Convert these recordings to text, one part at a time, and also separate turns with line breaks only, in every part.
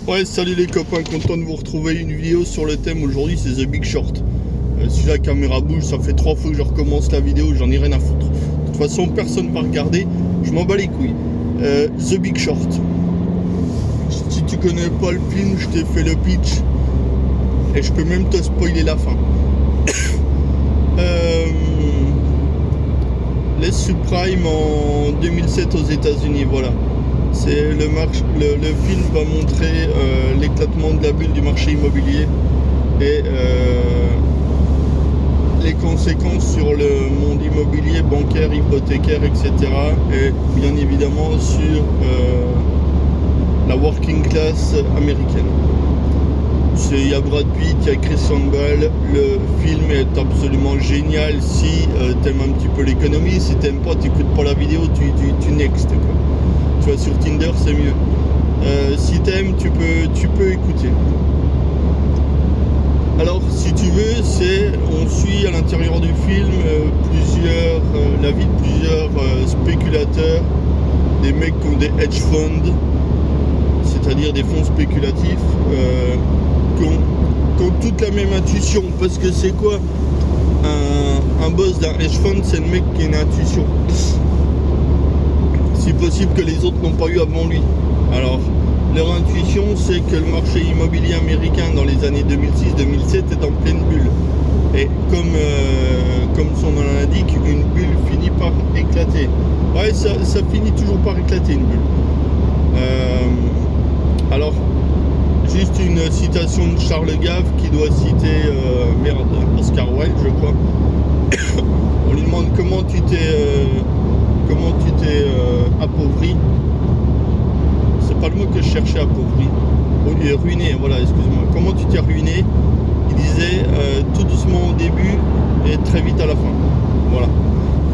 Ouais, salut les copains, content de vous retrouver. Une vidéo sur le thème aujourd'hui, c'est The Big Short. Si la caméra bouge, ça fait 3 fois que je recommence la vidéo, j'en ai rien à foutre. De toute façon, personne va regarder, je m'en bats les couilles. The Big Short. Si tu connais pas le film, je t'ai fait le pitch. Et je peux même te spoiler la fin. Les subprimes en 2007 aux États-Unis, voilà. C'est le film va montrer l'éclatement de la bulle du marché immobilier et les conséquences sur le monde immobilier, bancaire, hypothécaire, etc. Et bien évidemment sur la working class américaine. Il y a Brad Pitt, il y a Christian Bale. Le film est absolument génial si t'aimes un petit peu l'économie. Si t'aimes pas, t'écoutes pas la vidéo, tu next quoi. Tu vois, sur Tinder c'est mieux. Si t'aimes, tu peux écouter. Alors si tu veux, on suit à l'intérieur du film la vie de plusieurs spéculateurs, des mecs qui ont des hedge funds, c'est-à-dire des fonds spéculatifs, qui ont toute la même intuition. Parce que c'est quoi un boss d'un hedge fund? C'est le mec qui a une intuition. Si possible que les autres n'ont pas eu avant lui. Alors, leur intuition, c'est que le marché immobilier américain dans les années 2006-2007 est en pleine bulle. Et comme son nom l'indique, une bulle finit par éclater. Ouais, ça finit toujours par éclater une bulle. Alors, juste une citation de Charles Gave qui doit citer Oscar Wilde, je crois. On lui demande comment tu t'es appauvri. C'est pas le mot que je cherchais, appauvri. Ruiné, voilà, excuse-moi. Comment tu t'es ruiné? Il disait tout doucement au début et très vite à la fin. Voilà.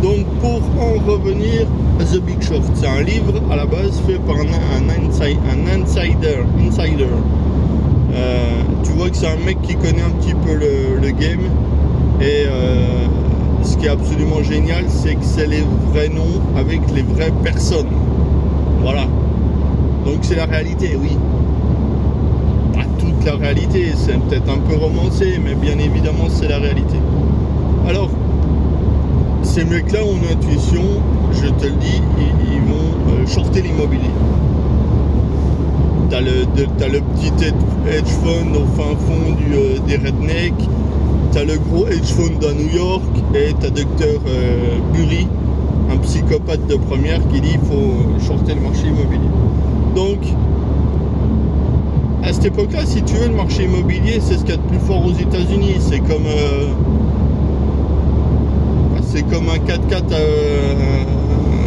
Donc pour en revenir à The Big Short, c'est un livre à la base fait par un insider. Tu vois que c'est un mec qui connaît un petit peu le game. Et ce qui est absolument génial, c'est que c'est les vrais noms avec les vraies personnes. Voilà. Donc c'est la réalité, oui. Pas toute la réalité, c'est peut-être un peu romancé, mais bien évidemment c'est la réalité. Alors, ces mecs-là ont une intuition, je te le dis, ils vont shorter l'immobilier. T'as le petit hedge fund au fin fond des rednecks, t'as le gros hedge fund à New York, et t'as Dr Burry, un psychopathe de première, qui dit qu'il faut shorter le marché immobilier. Donc, à cette époque-là, si tu veux, le marché immobilier, c'est ce qu'il y a de plus fort aux États-Unis. C'est comme un 4x4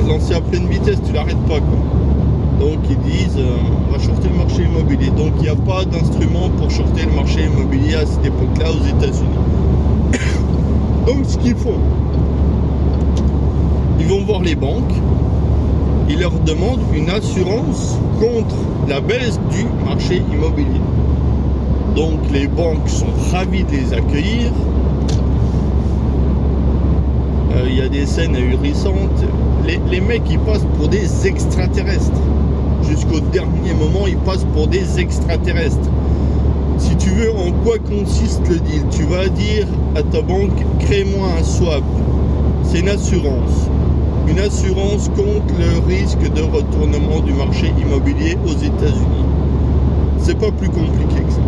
lancé à pleine vitesse, tu l'arrêtes pas, quoi. Donc ils disent on va shorter le marché immobilier. Donc il n'y a pas d'instrument pour shorter le marché immobilier à cette époque-là aux États-Unis. Donc ce qu'ils font, ils vont voir les banques, ils leur demandent une assurance contre la baisse du marché immobilier. Donc les banques sont ravies de les accueillir. Il y a des scènes ahurissantes. Les mecs, ils passent pour des extraterrestres. Jusqu'au dernier moment, ils passent pour des extraterrestres. Si tu veux, en quoi consiste le deal? Tu vas dire à ta banque, crée-moi un swap. C'est une assurance. Une assurance contre le risque de retournement du marché immobilier aux États-Unis. C'est pas plus compliqué que ça.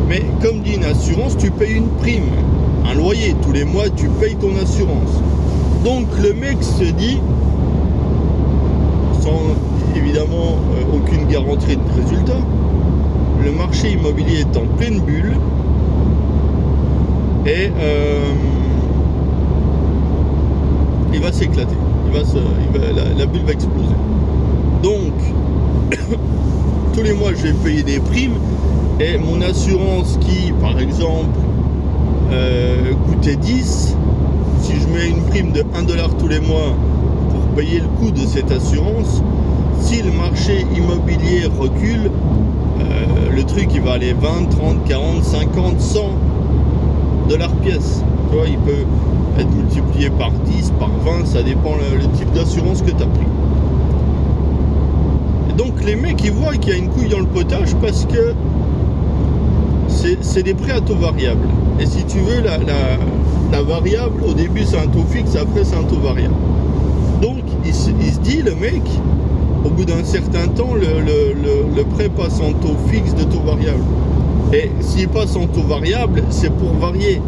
Mais comme dit une assurance, tu payes une prime. Un loyer, tous les mois, tu payes ton assurance. Donc le mec se dit, sans évidemment aucune garantie de résultat, le marché immobilier est en pleine bulle et il va s'éclater. La bulle va exploser. Donc, tous les mois, je vais payer des primes et mon assurance qui, par exemple, coûtait 10, si je mets une prime de 1$ tous les mois pour payer le coût de cette assurance, si le marché immobilier recule, le truc il va aller 20, 30, 40, 50, 100$ pièce. Tu vois, il peut être multiplié par 10, par 20, ça dépend le type d'assurance que tu as pris. Donc les mecs ils voient qu'il y a une couille dans le potage parce que c'est des prêts à taux variable. Et si tu veux, la variable, au début c'est un taux fixe, après c'est un taux variable. Donc il se dit, le mec, au bout d'un certain temps, le prêt passe en taux fixe de taux variable. Et s'il passe en taux variable, c'est pour varier.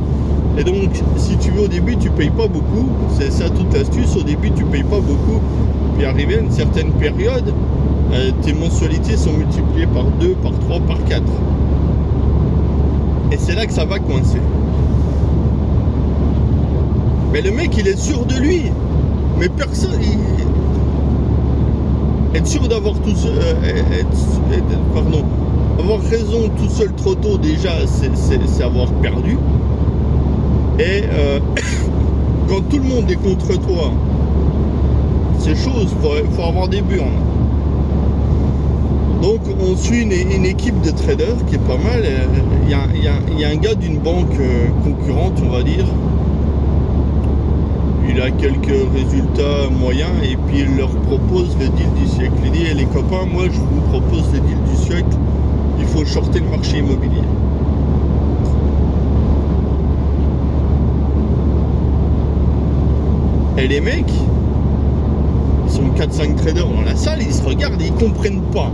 Et donc, si tu veux, au début, tu payes pas beaucoup. C'est ça toute l'astuce. Au début, tu payes pas beaucoup. Puis arrivé à une certaine période, tes mensualités sont multipliées par 2, par 3, par 4. Et c'est là que ça va coincer. Mais le mec, il est sûr de lui. Mais personne... Être sûr d'avoir tout seul... avoir raison tout seul trop tôt, déjà, c'est avoir perdu. Et quand tout le monde est contre toi, c'est chaud, il faut avoir des burnes. Donc on suit une équipe de traders qui est pas mal. Il y a un gars d'une banque concurrente, on va dire. Il a quelques résultats moyens et puis il leur propose le deal du siècle. Il dit, les copains, moi je vous propose le deal du siècle, il faut shorter le marché immobilier. Et les mecs, ils sont 4-5 traders dans la salle, ils se regardent et ils comprennent pas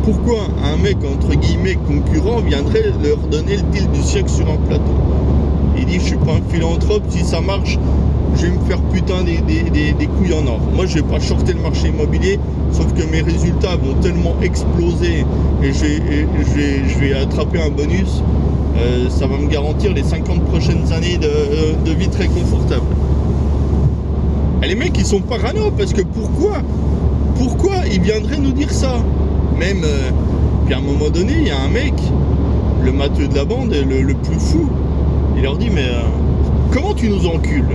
pourquoi un mec entre guillemets concurrent viendrait leur donner le deal du siècle sur un plateau. Il dit, je suis pas un philanthrope, si ça marche, je vais me faire putain des couilles en or. Moi, je vais pas shorter le marché immobilier, sauf que mes résultats vont tellement exploser et je vais attraper un bonus. Ça va me garantir les 50 prochaines années de vie très confortable. Et les mecs, ils sont parano parce que pourquoi ils viendraient nous dire ça? Même, puis à un moment donné, il y a un mec, le matheux de la bande, le plus fou, il leur dit, mais comment tu nous encules?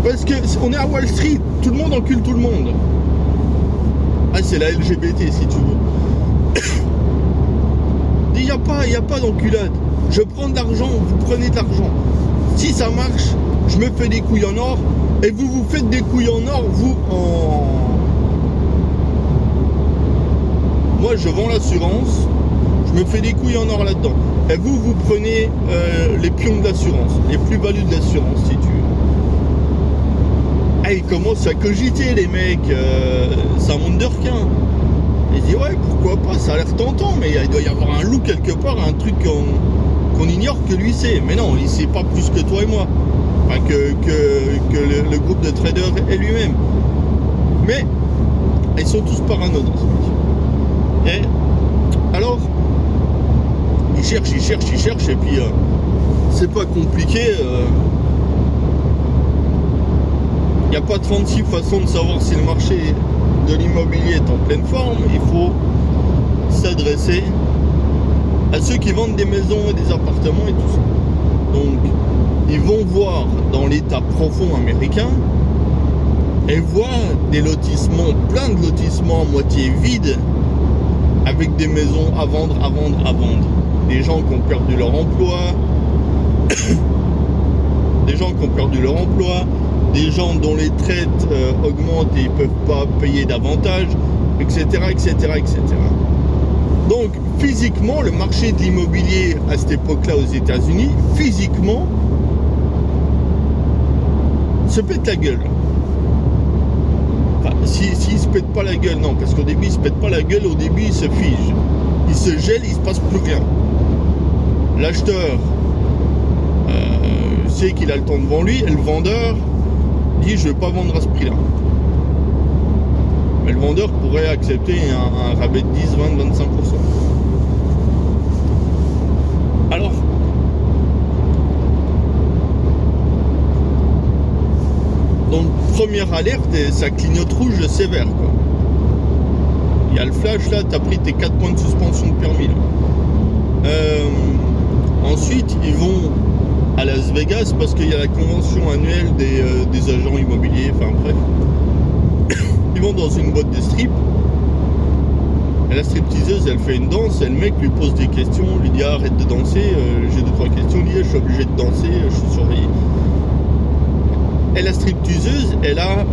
Parce que on est à Wall Street, tout le monde encule tout le monde. Ah, c'est la LGBT si tu veux. Il n'y a pas d'enculade. Je prends de l'argent, vous prenez de l'argent. Si ça marche, je me fais des couilles en or, et vous vous faites des couilles en or, vous en... Moi, je vends l'assurance, je me fais des couilles en or là-dedans. Et vous, vous prenez les pions de l'assurance, les plus-values de l'assurance, si tu veux. Ah, ils commencent à cogiter, les mecs. C'est un monde de requins. Ils disent, ouais, pourquoi pas, ça a l'air tentant, mais il doit y avoir un loup quelque part, un truc qu'on ignore que lui sait. Mais non, il sait pas plus que toi et moi. Enfin, que le groupe de traders est lui-même. Mais ils sont tous parano dans ce truc. Et alors, ils cherchent, et puis c'est pas compliqué. Il n'y a pas 36 façons de savoir si le marché de l'immobilier est en pleine forme. Il faut s'adresser à ceux qui vendent des maisons et des appartements et tout ça. Donc, ils vont voir dans l'état profond américain et voient des lotissements, plein de lotissements à moitié vides, avec des maisons à vendre. Des gens qui ont perdu leur emploi, des gens dont les traites augmentent et ils ne peuvent pas payer davantage, etc. Donc, physiquement, le marché de l'immobilier à cette époque-là aux États-Unis, physiquement, se pète la gueule. Enfin, s'il se pète pas la gueule, non, parce qu'au début, il se pète pas la gueule, au début, il se fige. Il se gèle, il se passe plus rien. L'acheteur sait qu'il a le temps devant lui, et le vendeur dit, je vais pas vendre à ce prix-là. Mais le vendeur pourrait accepter un rabais de 10, 20, 25%. Alors, donc première alerte, et ça clignote rouge sévère, quoi. Il y a le flash là, t'as pris tes 4 points de suspension de permis là. Ensuite, ils vont à Las Vegas parce qu'il y a la convention annuelle des agents immobiliers, enfin bref. Ils vont dans une boîte de strip. Et la stripteaseuse, elle fait une danse, et le mec lui pose des questions, lui dit arrête de danser, j'ai 2-3 questions, il dit je suis obligé de danser, je suis surveillé. Et la stripteaseuse, elle a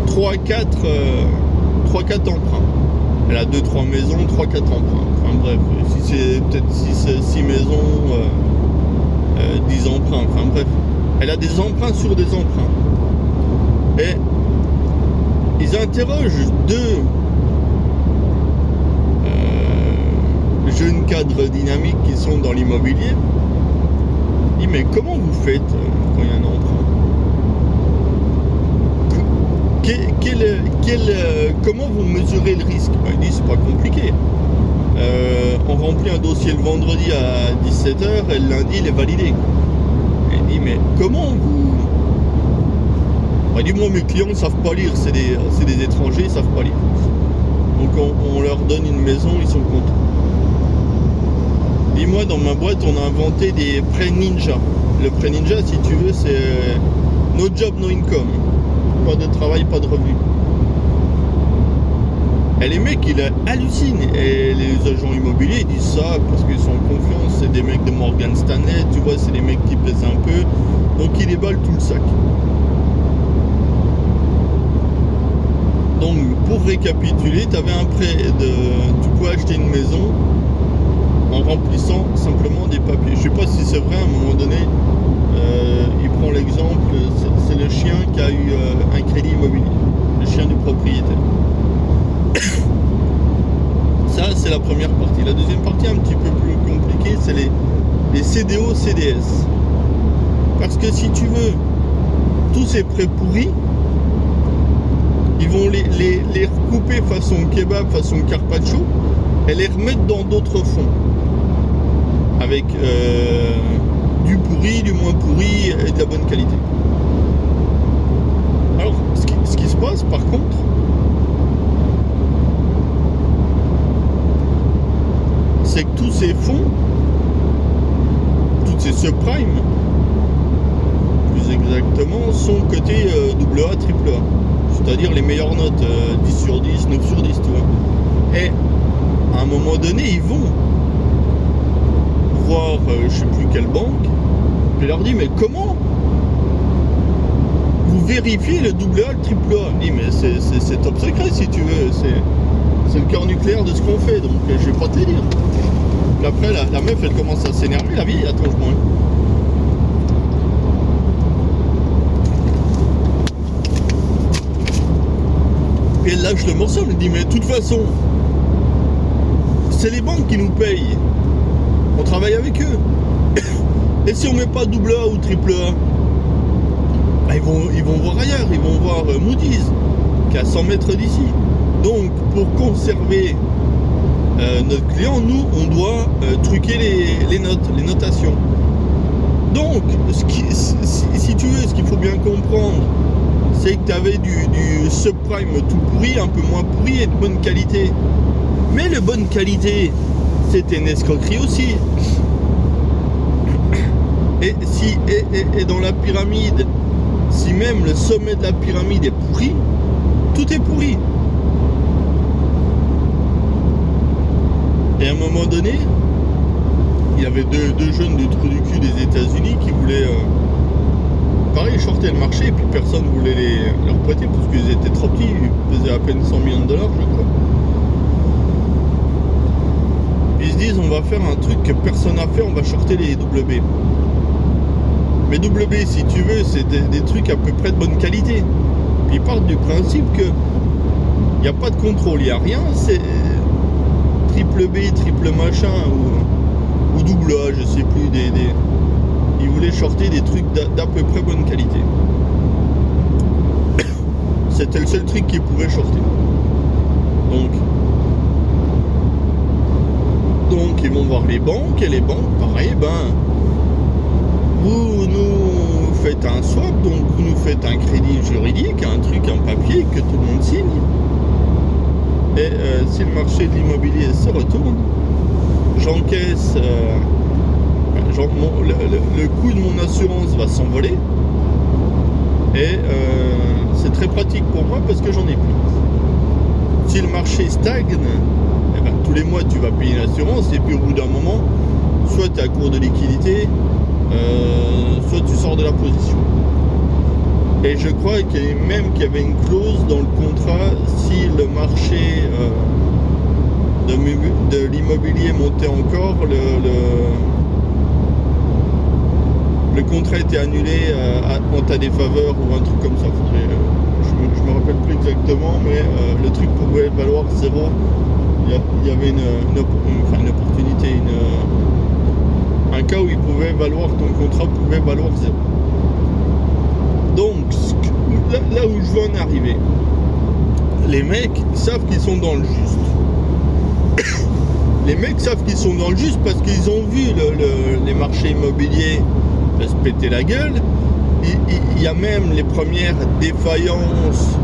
3-4 emprunts. Elle a 2-3 maisons, 3-4 emprunts. Enfin bref, si c'est peut-être 6 maisons, 10 emprunts. Enfin bref, elle a des emprunts sur des emprunts. Et ils interrogent deux jeunes cadres dynamiques qui sont dans l'immobilier. Ils disent mais comment vous faites quand il y a un emprunt? Comment vous mesurez le risque? Ils disent c'est pas compliqué. On remplit un dossier le vendredi à 17h et le lundi il est validé. Et il dit mais comment vous... Il dit moi mes clients ne savent pas lire, c'est des étrangers, ils savent pas lire. Donc on leur donne une maison, ils sont contents. Et moi dans ma boîte on a inventé des prêts ninja. Le prêt ninja si tu veux c'est no job no income. Pas de travail, pas de revenu. Et les mecs ils hallucinent. Et les agents immobiliers ils disent ça parce qu'ils sont en confiance, c'est des mecs de Morgan Stanley, tu vois, c'est des mecs qui pèsent un peu. Donc ils déballent tout le sac. Donc pour récapituler, tu avais un prêt tu pouvais acheter une maison en remplissant simplement des papiers. Je sais pas si c'est vrai, à un moment donné, il prend l'exemple, c'est le chien qui a eu un crédit immobilier, le chien du propriétaire. Ça c'est la première partie. La deuxième partie un petit peu plus compliquée, c'est les CDO, CDS. Parce que si tu veux, tous ces prêts pourris, ils vont les recouper façon kebab, façon carpaccio, et les remettre dans d'autres fonds. Avec du pourri, du moins pourri et de la bonne qualité. Alors, ce qui se passe par contre, c'est que tous ces fonds, toutes ces subprimes, plus exactement, sont cotés AA, AAA. C'est-à-dire les meilleures notes, 10 sur 10, 9 sur 10, tu vois. Et à un moment donné, ils vont voir, je sais plus quelle banque, et leur dit mais comment vous vérifiez le AA, le AAA? Je dis mais c'est top secret si tu veux, c'est le cœur nucléaire de ce qu'on fait, donc je vais pas te le dire. Puis après la meuf elle commence à s'énerver, la vieille, attends je m'en... Et elle lâche le morceau, elle dit mais de toute façon, c'est les banques qui nous payent. On travaille avec eux. Et si on met pas AA ou AAA, bah ils vont voir ailleurs, ils vont voir Moody's, qui est à 100 mètres d'ici. Donc pour conserver notre client, nous on doit truquer les notes, les notations. Donc si tu veux, ce qu'il faut bien comprendre, c'est que tu avais du subprime tout pourri, un peu moins pourri et de bonne qualité. Mais de bonne qualité, c'était une escroquerie aussi. Et dans la pyramide, si même le sommet de la pyramide est pourri, tout est pourri. Et à un moment donné, il y avait deux jeunes du trou du cul des États-Unis qui voulaient pareil shorter le marché et puis personne ne voulait leur prêter parce qu'ils étaient trop petits, ils pesaient à peine 100 millions de dollars je crois. Ils se disent on va faire un truc que personne n'a fait, on va shorter les WB. Mais WB si tu veux c'est des trucs à peu près de bonne qualité. Puis ils partent du principe que il n'y a pas de contrôle, il n'y a rien, c'est triple B, triple machin ou double A, je sais plus, ils voulaient shorter des trucs d'à peu près bonne qualité. C'était le seul truc qu'ils pouvaient shorter. Donc ils vont voir les banques et les banques, pareil, vous nous faites un swap, donc vous nous faites un crédit juridique, un truc, un papier que tout le monde signe. Et si le marché de l'immobilier se retourne, j'encaisse, le coût de mon assurance va s'envoler. Et c'est très pratique pour moi parce que j'en ai plus. Si le marché stagne, eh ben, tous les mois tu vas payer une assurance et puis au bout d'un moment, soit tu es à court de liquidité, soit tu sors de la position. Et je crois qu'il y avait une clause dans le contrat, si le marché de l'immobilier montait encore, le contrat était annulé en ta défaveur ou un truc comme ça. Je me rappelle plus exactement, mais le truc pouvait valoir zéro. Il y avait une opportunité, un cas où il pouvait valoir, ton contrat pouvait valoir zéro. Donc, là où je veux en arriver, les mecs savent qu'ils sont dans le juste. Les mecs savent qu'ils sont dans le juste parce qu'ils ont vu les marchés immobiliers se péter la gueule. Il y a même les premières défaillances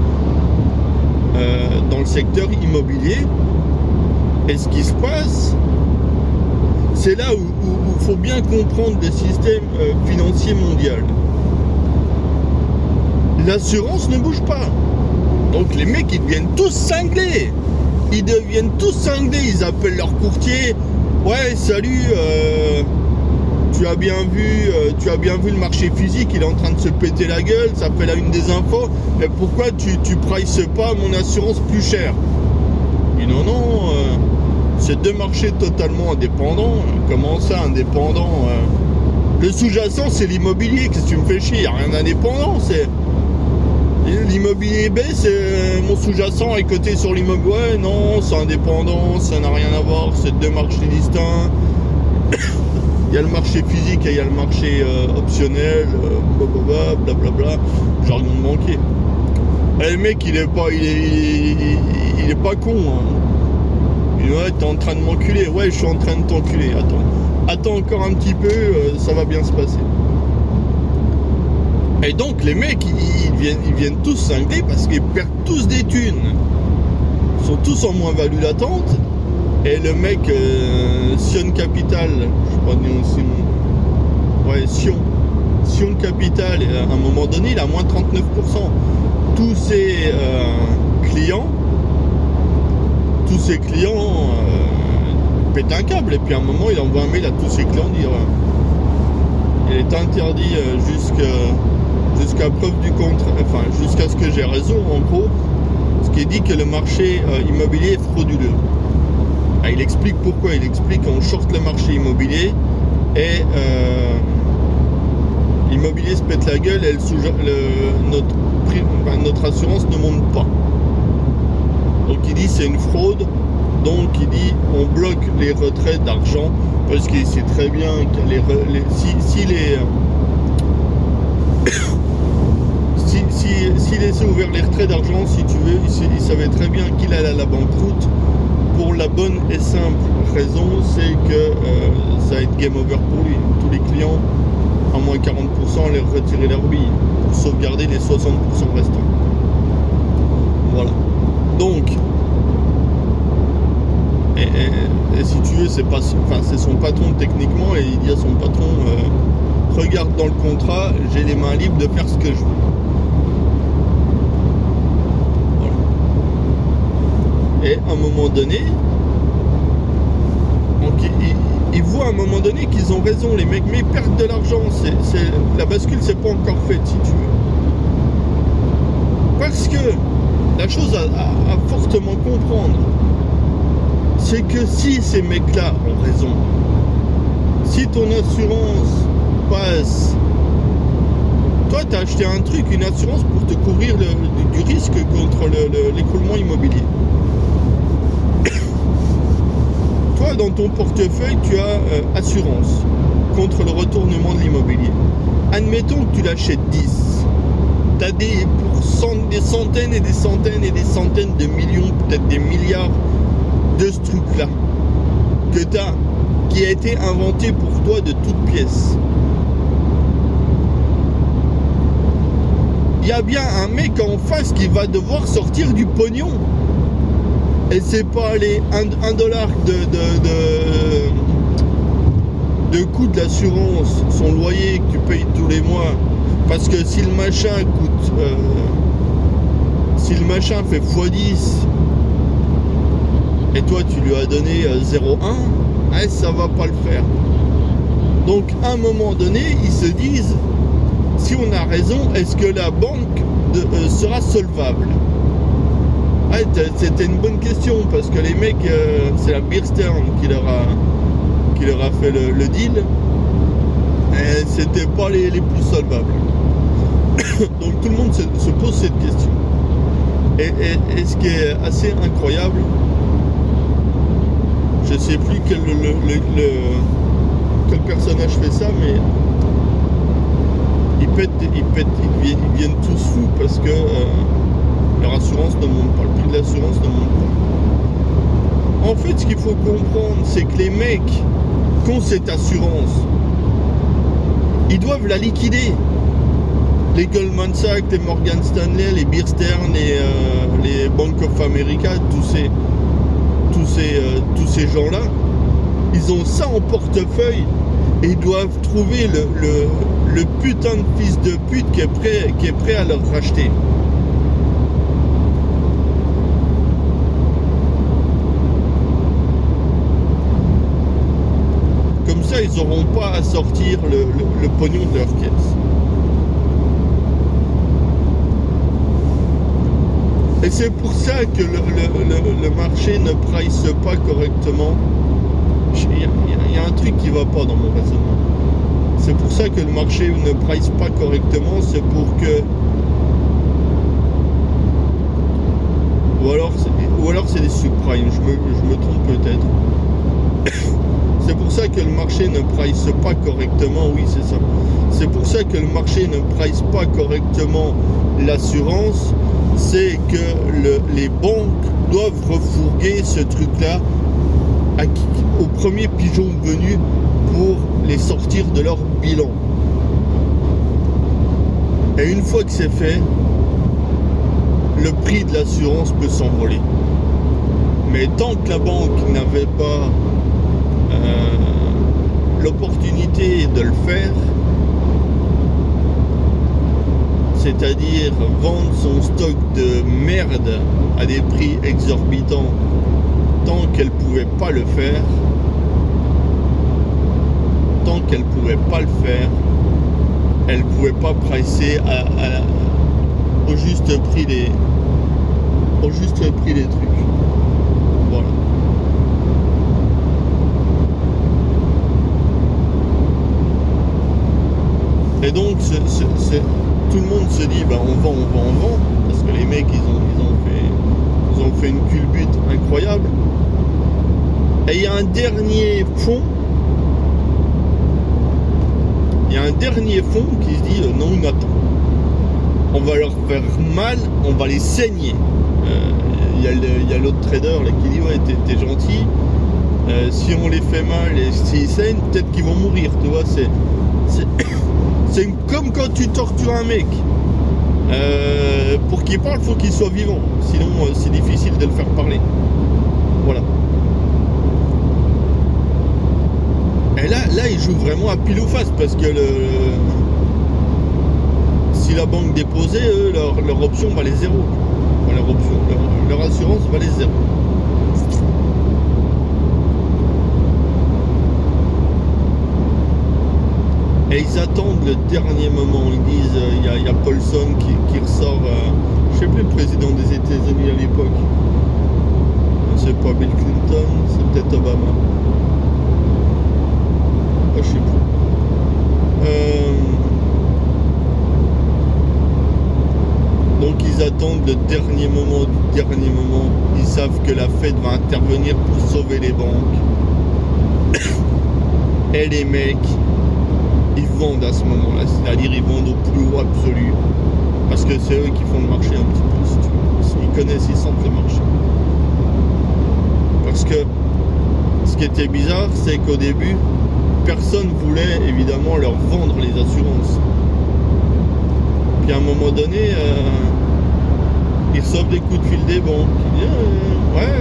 dans le secteur immobilier. Et ce qui se passe, c'est là où il faut bien comprendre le système financier mondial. L'assurance ne bouge pas. Donc les mecs, ils deviennent tous cinglés. Ils appellent leur courtier. Ouais, salut, tu as bien vu le marché physique, il est en train de se péter la gueule, ça fait la une des infos. Et pourquoi tu prices pas mon assurance plus cher? Il dit non, c'est deux marchés totalement indépendants. Comment ça, indépendants? Le sous-jacent, c'est l'immobilier. Qu'est-ce que tu me fais chier? Il n'y a rien d'indépendant. L'immobilier baisse, mon sous-jacent est coté sur l'immobilier. Ouais, non, c'est indépendant, ça n'a rien à voir, c'est deux marchés distincts. Il y a le marché physique et il y a le marché optionnel, blablabla, jargon de banquier. Et le mec, il est pas con. Hein. Il dit, ouais, t'es en train de m'enculer. Ouais, je suis en train de t'enculer. Attends encore un petit peu, ça va bien se passer. Et donc les mecs, ils viennent tous cingler parce qu'ils perdent tous des thunes. Ils sont tous en moins-value latente. Et le mec, Sion Capital, je sais pas si ouais, Sion Capital, à un moment donné, il a moins 39%. Tous ses clients pètent un câble. Et puis à un moment, il envoie un mail à tous ses clients dire il est interdit jusqu'à preuve du contraire, enfin jusqu'à ce que j'ai raison en gros, ce qui dit que le marché immobilier est frauduleux. Ah, il explique pourquoi, il explique qu'on short le marché immobilier et l'immobilier se pète la gueule et notre assurance ne monte pas. Donc il dit c'est une fraude, donc il dit on bloque les retraits d'argent parce qu'il sait très bien que s'il laissait ouvert les retraits d'argent, si tu veux, il savait très bien qu'il allait à la banqueroute pour la bonne et simple raison, c'est que ça va être game over pour lui. Tous les clients, à moins 40%, allaient retirer leur bille pour sauvegarder les 60% restants. Voilà. Donc, et si tu veux, c'est son patron techniquement, et il dit à son patron, regarde dans le contrat, j'ai les mains libres de faire ce que je veux. Et à un moment donné, ils voient à un moment donné qu'ils ont raison, les mecs, mais ils perdent de l'argent. La bascule, c'est pas encore faite, si tu veux. Parce que la chose à fortement comprendre, c'est que si ces mecs-là ont raison, si ton assurance passe, toi, tu as acheté un truc, une assurance pour te couvrir du risque contre l'écroulement immobilier. Toi, dans ton portefeuille, tu as assurance contre le retournement de l'immobilier. Admettons que tu l'achètes 10. Tu as des centaines et des centaines et des centaines de millions, peut-être des milliards de ce truc-là qui a été inventé pour toi de toutes pièces. Il y a bien un mec en face qui va devoir sortir du pognon. Et c'est pas les $1 de coût de l'assurance, son loyer que tu payes tous les mois. Parce que si le machin coûte, si le machin fait x10 et toi tu lui as donné 0,1, ça va pas le faire. Donc à un moment donné, ils se disent, si on a raison, est-ce que la banque sera solvable? Ah, c'était une bonne question parce que les mecs, c'est la Bear Stearns qui leur a fait le deal. Et c'était pas les plus solvables. Donc tout le monde se pose cette question. Et ce qui est assez incroyable, je sais plus quel personnage fait ça, mais ils viennent tous fous parce que leur assurance ne monte pas, le prix de l'assurance ne monte pas. En fait, ce qu'il faut comprendre, c'est que les mecs qui ont cette assurance, ils doivent la liquider. Les Goldman Sachs, les Morgan Stanley, les Bear Stearns, les Bank of America, tous ces gens-là, ils ont ça en portefeuille et ils doivent trouver le putain de fils de pute qui est prêt à leur racheter. Comme ça, ils n'auront pas à sortir le pognon de leur caisse. Et c'est pour ça que le marché ne price pas correctement. Il y a un truc qui ne va pas dans mon raisonnement. C'est pour ça que le marché ne price pas correctement, c'est pour que... Ou alors c'est des subprimes, je me trompe peut-être. C'est pour ça que le marché ne price pas correctement, oui c'est ça. C'est pour ça que le marché ne price pas correctement l'assurance, c'est que les banques doivent refourguer ce truc-là au premier pigeon venu pour les sortir de leur bilan. Et une fois que c'est fait, le prix de l'assurance peut s'envoler. Mais tant que la banque n'avait pas l'opportunité de le faire, c'est-à-dire vendre son stock de merde à des prix exorbitants, tant qu'elle pouvait pas le faire, elle pouvait pas pricer au juste prix des trucs. Voilà. Et donc tout le monde se dit on vend, parce que les mecs ils ont fait une culbute incroyable. Et il y a un dernier fonds qui se dit non, attends, on va leur faire mal, on va les saigner. Il y a l'autre trader là, qui dit ouais, t'es gentil, si on les fait mal et s'ils saignent, peut-être qu'ils vont mourir, tu vois. C'est comme quand tu tortures un mec. Pour qu'il parle, il faut qu'il soit vivant. Sinon, c'est difficile de le faire parler. Voilà. Et là, il joue vraiment à pile ou face parce que si la banque déposait, eux, leur option valait zéro. Enfin, leur assurance valait zéro. Et ils attendent le dernier moment. Ils disent, il y a Paulson qui ressort, je sais plus le président des États-Unis à l'époque. C'est pas Bill Clinton, c'est peut-être Obama. Je sais plus. Donc ils attendent le dernier moment du dernier moment. Ils savent que la Fed va intervenir pour sauver les banques. Et les mecs, ils vendent à ce moment-là, c'est-à-dire ils vendent au plus haut absolu, parce que c'est eux qui font le marché un petit peu, si tu veux. Ils connaissent, ils sentent le marché. Parce que ce qui était bizarre, c'est qu'au début, personne voulait évidemment leur vendre les assurances. Puis à un moment donné, ils reçoivent des coups de fil des banques. Ils disent ouais,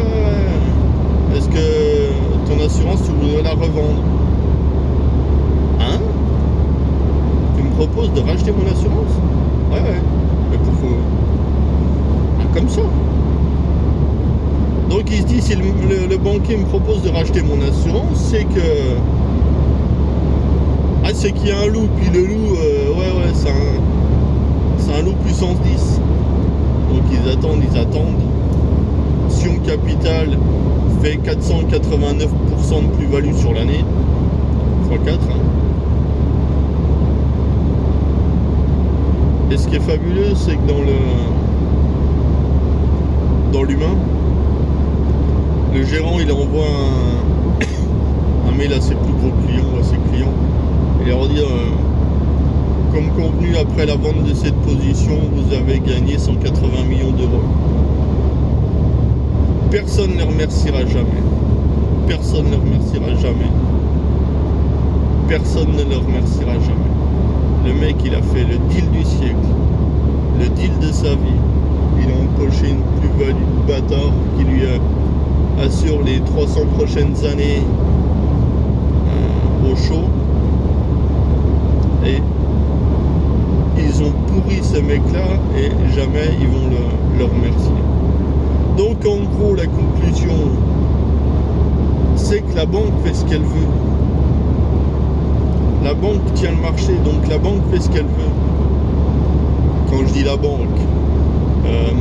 est-ce que ton assurance tu voudrais la revendre? Hein? Tu me proposes de racheter mon assurance? Ouais. Mais pourquoi? Comme ça. Donc il se dit, si le banquier me propose de racheter mon assurance, c'est que... Ah, c'est qu'il y a un loup, puis le loup, c'est un loup puissance 10. Donc ils attendent. Sion Capital fait 489% de plus-value sur l'année, x4. Et ce qui est fabuleux, c'est que dans l'humain, le gérant il envoie un mail à ses plus gros clients, à ses clients, et leur dit comme convenu, après la vente de cette position, vous avez gagné 180 millions d'euros. Personne ne les remerciera jamais. Personne ne les remerciera jamais. Personne ne le remerciera jamais. Le mec, il a fait le deal du siècle, le deal de sa vie. Il a empoché une plus-value de bâtard qui lui assure les 300 prochaines années au chaud. Et ils ont pourri ce mec-là et jamais ils vont le remercier. Donc en gros, la conclusion, c'est que la banque fait ce qu'elle veut. La banque tient le marché, donc la banque fait ce qu'elle veut. Quand je dis la banque,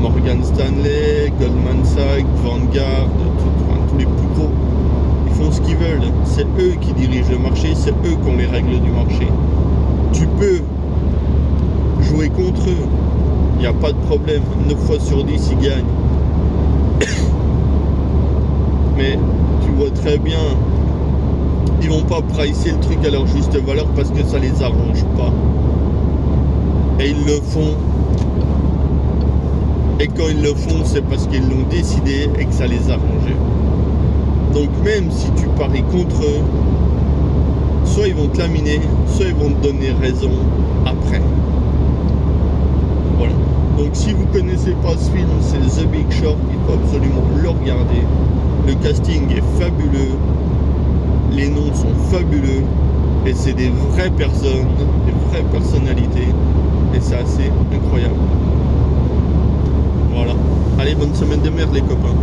Morgan Stanley, Goldman Sachs, Vanguard, tous les plus gros, ils font ce qu'ils veulent. C'est eux qui dirigent le marché, c'est eux qui ont les règles du marché. Tu peux jouer contre eux, il n'y a pas de problème. 9 fois sur 10, ils gagnent. Mais tu vois très bien, ils vont pas pricer le truc à leur juste valeur parce que ça les arrange pas. Et ils le font. Et quand ils le font, c'est parce qu'ils l'ont décidé et que ça les arrangeait. Donc même si tu paries contre eux, soit ils vont te laminer, soit ils vont te donner raison après. Voilà. Donc si vous connaissez pas ce film, c'est The Big Short, il faut absolument le regarder. Le casting est fabuleux, les noms sont fabuleux, et c'est des vraies personnes, des vraies personnalités, et c'est assez incroyable. Voilà. Allez, bonne semaine de merde les copains.